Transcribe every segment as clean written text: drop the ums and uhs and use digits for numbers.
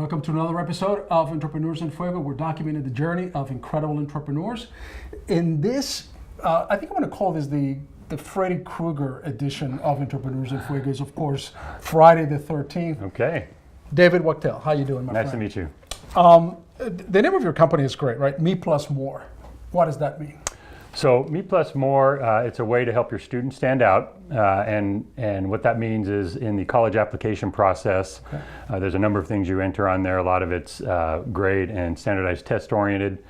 Welcome to another episode of Entrepreneurs in Fuego. We're documenting the journey of incredible entrepreneurs. In this, I think I'm going to call this the Freddy Krueger edition of Entrepreneurs in Fuego. Is of course Friday the 13th. Okay. David Wachtel, how you doing, my friend? Nice to meet you. The name of your company is great, right? Me Plus More. What does that mean? So Me Plus More, it's a way to help your students stand out, and what that means is in the college application process, there's a number of things you enter on there. A lot of it's grade and standardized test oriented.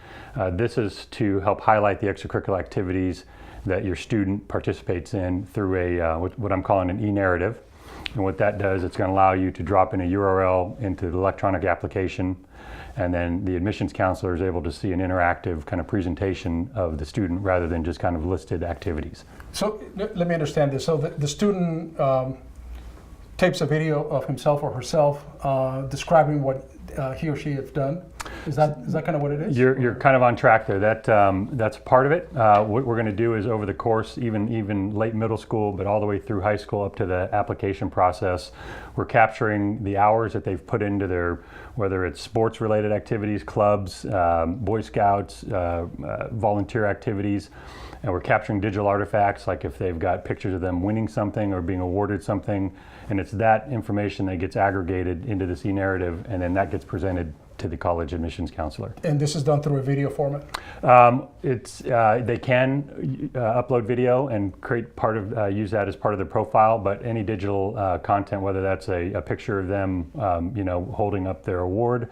This is to help highlight the extracurricular activities that your student participates in through a what I'm calling an e-narrative. And what that does, it's going to allow you to drop in a URL into the electronic application, and then the admissions counselor is able to see an interactive kind of presentation of the student rather than just kind of listed activities. So let me understand this. So the student tapes a video of himself or herself describing what he or she has done. Is that kind of what it is? You're kind of on track there. That's part of it. What we're going to do is over the course, even late middle school, but all the way through high school up to the application process, we're capturing the hours that they've put into their, whether it's sports related activities, clubs, Boy Scouts, volunteer activities. And we're capturing digital artifacts, like if they've got pictures of them winning something or being awarded something, and it's that information that gets aggregated into this e-narrative, and then that gets presented to the college admissions counselor. And this is done through a video format? They can upload video and create use that as part of their profile, but any digital content, whether that's a picture of them holding up their award,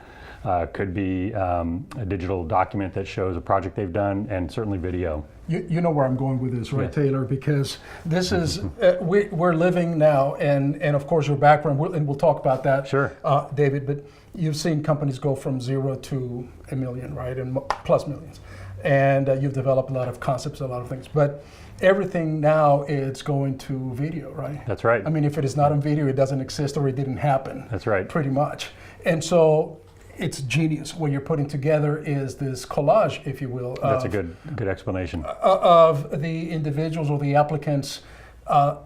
could be a digital document that shows a project they've done, and certainly video. You know where I'm going with this, right, Yeah. Taylor? Because this is, we're living now, and of course your background, and we'll talk about that, Sure. David, but you've seen companies go from 0 to a million, right, and plus millions. And you've developed a lot of concepts, a lot of things. But everything now is going to video, right? That's right. I mean, if it is not on video, it doesn't exist or it didn't happen. That's right. Pretty much. And so it's genius. What you're putting together is this collage, if you will. That's a good explanation. Of the individuals or the applicants'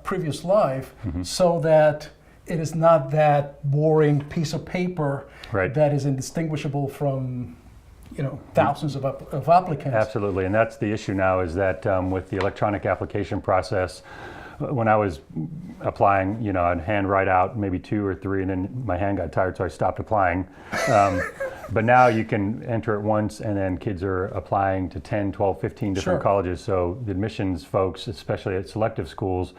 previous life, so that it is not that boring piece of paper that is indistinguishable from thousands of applicants. Absolutely, and that's the issue now, is that with the electronic application process, when I was applying, I'd hand write out maybe 2 or 3, and then my hand got tired, so I stopped applying. But now you can enter it once, and then kids are applying to 10, 12, 15 different colleges. So the admissions folks, especially at selective schools,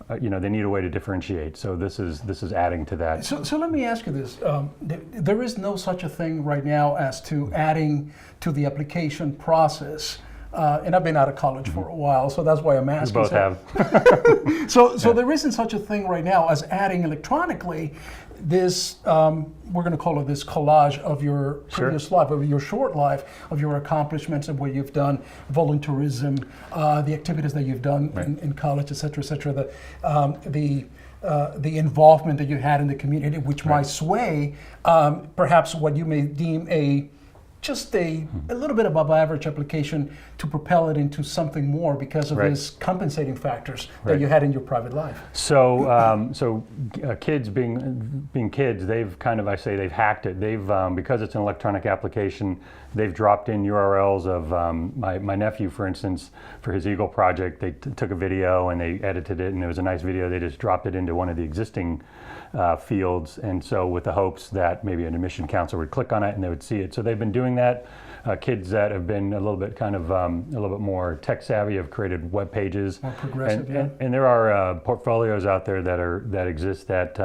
they need a way to differentiate. So this is adding to that. So let me ask you this: there is no such a thing right now as to adding to the application process. And I've been out of college for a while, so that's why I'm asking. We both have. So there isn't such a thing right now as adding electronically this, we're going to call it this collage of your previous life, of your short life, of your accomplishments and what you've done, volunteerism, the activities that you've done in college, et cetera, the involvement that you had in the community, which might sway perhaps what you may deem just a little bit above average application to propel it into something more because of these compensating factors that you had in your private life. So, kids being kids, they've they've hacked it. They've because it's an electronic application, they've dropped in URLs of my nephew, for instance, for his Eagle project. They took a video and they edited it, and it was a nice video. They just dropped it into one of the existing fields, and so with the hopes that maybe an admission counselor would click on it and they would see it. So they've been doing that. Kids that have been a little bit more tech savvy have created web pages. More progressive, and there are portfolios out there that exist that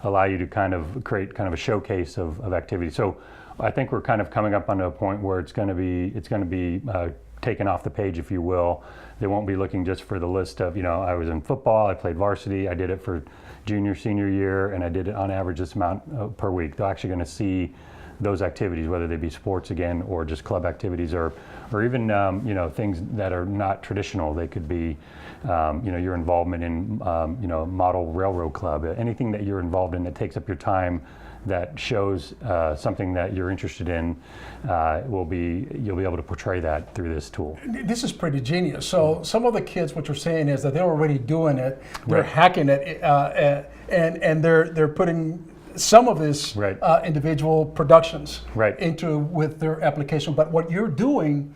allow you to kind of create kind of a showcase of activity. So I think we're kind of coming up onto a point where it's going to be taken off the page, if you will. They won't be looking just for the list of, I was in football, I played varsity, I did it for junior, senior year, and I did it on average this amount per week. They're actually going to see those activities, whether they be sports again, or just club activities, or even things that are not traditional. They could be your involvement in model railroad club, anything that you're involved in that takes up your time, that shows something that you're interested in. You'll be able to portray that through this tool. This is pretty genius. So some of the kids, what you're saying is that they're already doing it, they're hacking it, and they're putting some of this Right. individual productions Right. into with their application. But what you're doing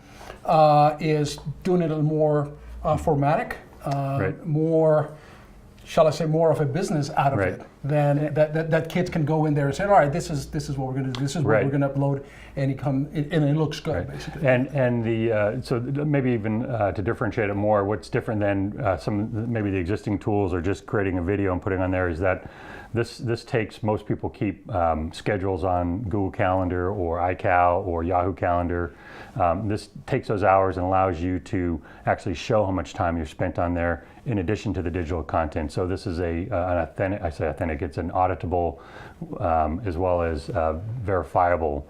is doing it a little more formatic, Right. more, shall I say, more of a business out of Right. it than that kids can go in there and say, all right, this is what we're going to do. This is what Right. we're going to upload, and it looks good, basically. And the so maybe even to differentiate it more, what's different than maybe the existing tools or just creating a video and putting on there is that this takes, most people keep schedules on Google Calendar or iCal or Yahoo Calendar. This takes those hours and allows you to actually show how much time you've spent on there in addition to the digital content. So this is an authentic, I say authentic, it's an auditable as well as verifiable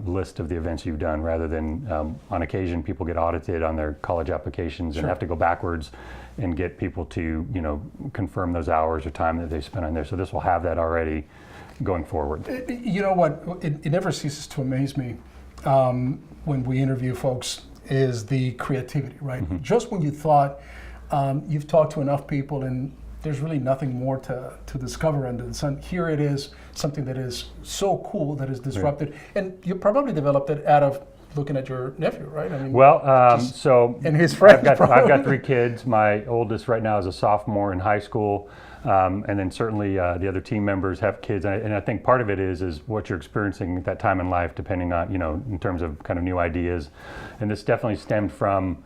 list of the events you've done, rather than on occasion people get audited on their college applications and have to go backwards and get people to confirm those hours or time that they spent on there. So this will have that already going forward. You know what? It never ceases to amaze me when we interview folks is the creativity, right? Mm-hmm. Just when you thought you've talked to enough people and there's really nothing more to discover under the sun, here it is, something that is so cool, that is disrupted. Right. And you probably developed it out of looking at your nephew, right? I mean, so and his friends. I've got 3 kids. My oldest right now is a sophomore in high school, and then certainly the other team members have kids. And I think part of it is what you're experiencing at that time in life, depending on in terms of kind of new ideas. And this definitely stemmed from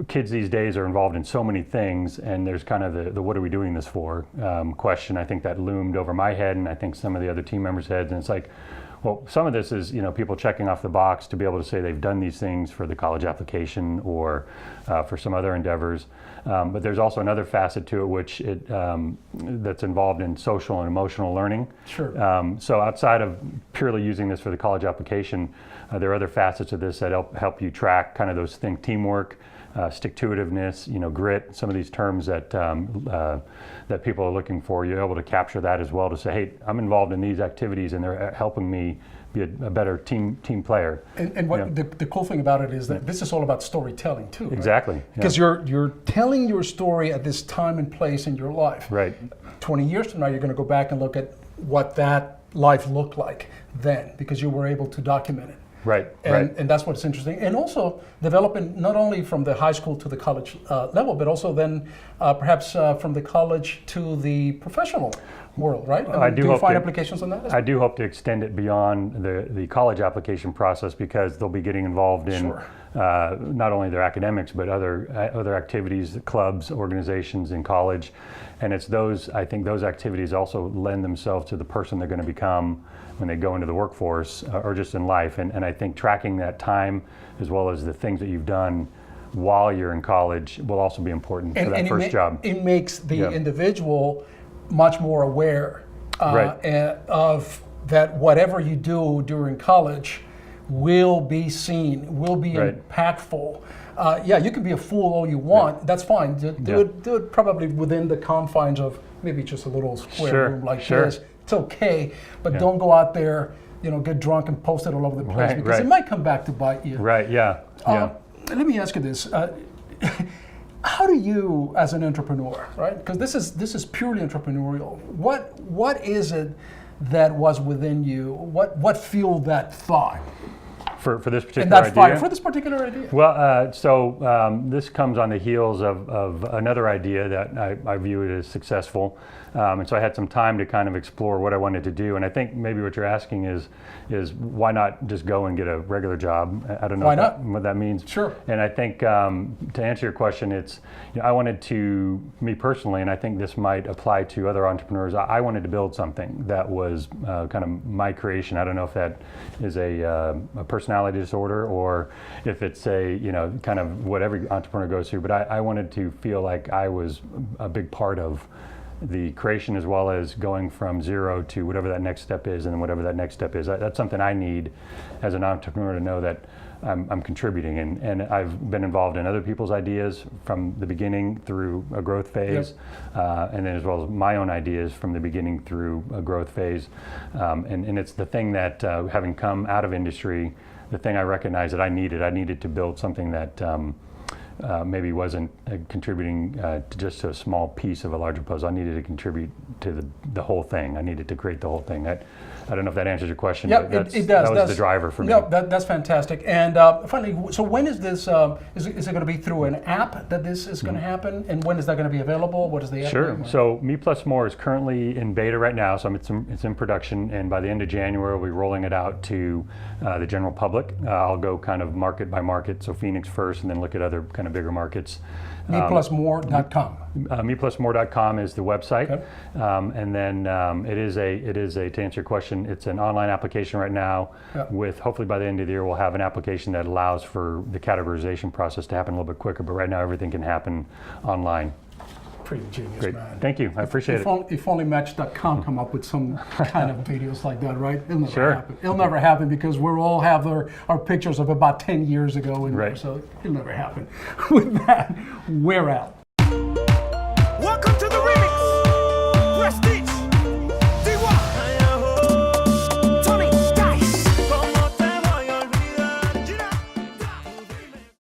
kids these days are involved in so many things, and there's kind of the what are we doing this for question. I think that loomed over my head, and I think some of the other team members' heads. And it's like, well, some of this is people checking off the box to be able to say they've done these things for the college application or for some other endeavors. But there's also another facet to it, which that's involved in social and emotional learning. Sure. So outside of purely using this for the college application, there are other facets of this that help you track kind of those things: teamwork, stick-to-itiveness, grit. Some of these terms that that people are looking for, you're able to capture that as well to say, hey, I'm involved in these activities and they're helping me be a better team player. And what the cool thing about it is that this is all about storytelling too. Exactly. Right? Because you're telling your story at this time and place in your life. Right. 20 years from now, you're going to go back and look at what that life looked like then, because you were able to document it. Right. And that's what's interesting. And also developing not only from the high school to the college level, but also then perhaps from the college to the professional world, right? Do you find applications on that? I do hope to extend it beyond the college application process, because they'll be getting involved in not only their academics, but other activities, clubs, organizations in college. And it's I think those activities also lend themselves to the person they're going to become when they go into the workforce or just in life. And I think tracking that time as well as the things that you've done while you're in college will also be important for that first job. It makes the individual much more aware of that whatever you do during college will be seen, will be impactful. You can be a fool all you want, that's fine. Do it probably within the confines of maybe just a little square room like this. It's okay, but don't go out there, get drunk and post it all over the place, because it might come back to bite you. Right, yeah. Let me ask you this. How do you, as an entrepreneur, right? Because this is purely entrepreneurial. What is it that was within you? What fueled that thought? For this particular and that idea? Fire, for this particular idea. Well, this comes on the heels of another idea that I view it as successful. And so I had some time to kind of explore what I wanted to do. And I think maybe what you're asking is why not just go and get a regular job? I don't know what that means. Sure. And I think to answer your question, it's I wanted to, me personally, and I think this might apply to other entrepreneurs, I wanted to build something that was kind of my creation. I don't know if that is a personality disorder or if it's a, kind of what every entrepreneur goes through, but I wanted to feel like I was a big part of the creation, as well as going from zero to whatever that next step is, and then whatever that next step is. That's something I need as an entrepreneur, to know that I'm contributing, and I've been involved in other people's ideas from the beginning through a growth phase, and then as well as my own ideas from the beginning through a growth phase. And it's the thing that, having come out of industry, the thing I recognized that I needed to build something that maybe wasn't contributing to just a small piece of a larger puzzle. I needed to contribute to the whole thing. I needed to create the whole thing. I don't know if that answers your question. Yeah, but it does. That was the driver for me. No, that's fantastic. And finally, so when is this? Is it going to be through an app that this is going to happen? And when is that going to be available? What is the app? Sure. name? So Me Plus More is currently in beta right now. So it's in production, and by the end of January, we'll be rolling it out to the general public. I'll go kind of market by market, so Phoenix first, and then look at other kind of bigger markets. MePlusMore.com. MePlusMore.com is the website, Okay. and then it is a to answer your question, it's an online application right now. Yep. With hopefully by the end of the year we'll have an application that allows for the categorization process to happen a little bit quicker. But right now everything can happen online. Pretty genius, Great, man. thank you. I appreciate it. If only Match.com come up with some kind of videos like that, right? It'll never Sure. happen. It'll never happen because we'll all have our pictures of about 10 years ago, and Right. so it'll never happen. With that, we're out.